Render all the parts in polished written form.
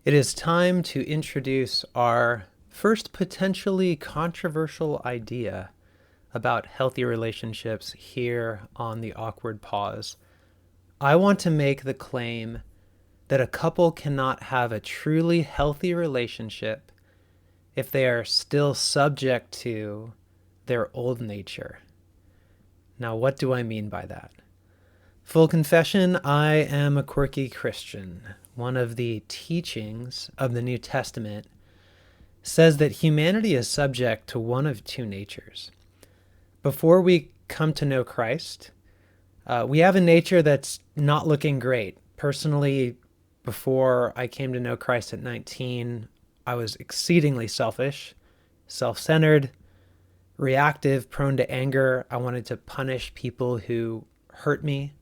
It is time to introduce our first potentially controversial idea about healthy relationships here on the Awkward Pause. I want to make the claim that a couple cannot have a truly healthy relationship if they are still subject to their old nature. Now, what do I mean by that? Full confession, I am a quirky Christian. One of the teachings of the New Testament says that humanity is subject to one of two natures. Before we come to know Christ, we have a nature that's not looking great. Personally, before I came to know Christ at 19, I was exceedingly selfish, self-centered, reactive, prone to anger. I wanted to punish people who hurt me.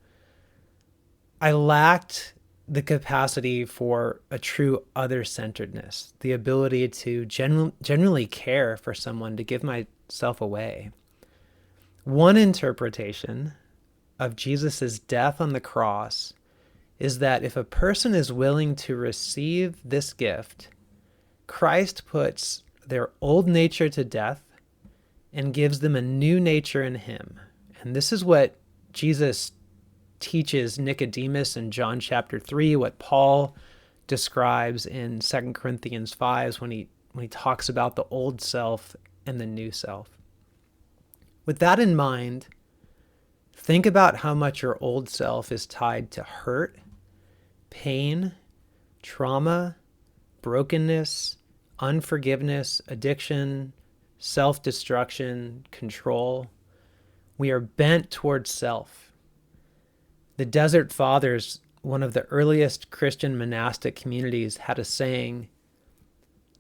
I lacked the capacity for a true other-centeredness, the ability to genuinely care for someone, to give myself away. One interpretation of Jesus' death on the cross is that if a person is willing to receive this gift, Christ puts their old nature to death and gives them a new nature in him. And this is what Jesus teaches Nicodemus in John chapter 3, what Paul describes in 2 Corinthians 5 when he talks about the old self and the new self. With that in mind, think about how much your old self is tied to hurt, pain, trauma, brokenness, unforgiveness, addiction, self-destruction, control. We are bent towards self. The Desert Fathers, one of the earliest Christian monastic communities, had a saying,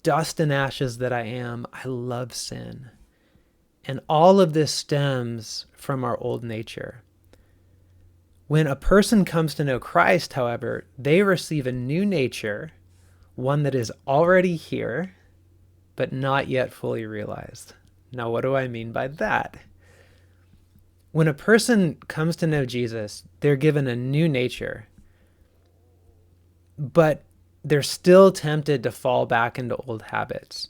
"Dust and ashes that I am, I love sin." And all of this stems from our old nature. When a person comes to know Christ, however, they receive a new nature, one that is already here, but not yet fully realized. Now, what do I mean by that? When a person comes to know Jesus, they're given a new nature, but they're still tempted to fall back into old habits.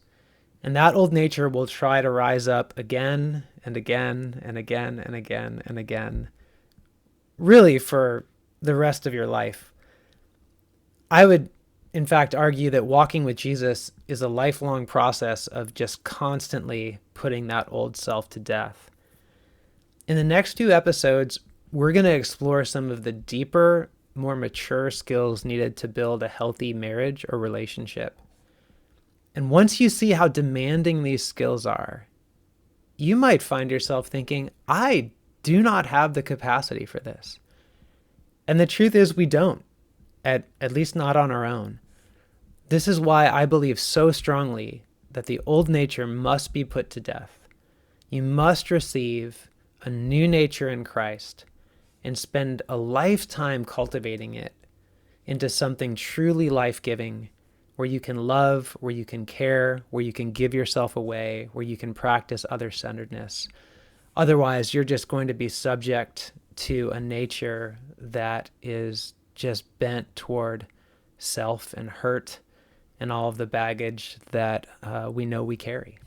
And that old nature will try to rise up again and again and again and again and again, really for the rest of your life. I would, in fact, argue that walking with Jesus is a lifelong process of just constantly putting that old self to death. In the next two episodes, we're going to explore some of the deeper, more mature skills needed to build a healthy marriage or relationship. And once you see how demanding these skills are, you might find yourself thinking, I do not have the capacity for this. And the truth is we don't, at least not on our own. This is why I believe so strongly that the old nature must be put to death. You must receive a new nature in Christ and spend a lifetime cultivating it into something truly life-giving, where you can love, where you can care, where you can give yourself away, where you can practice other-centeredness. Otherwise, you're just going to be subject to a nature that is just bent toward self and hurt and all of the baggage that we know we carry.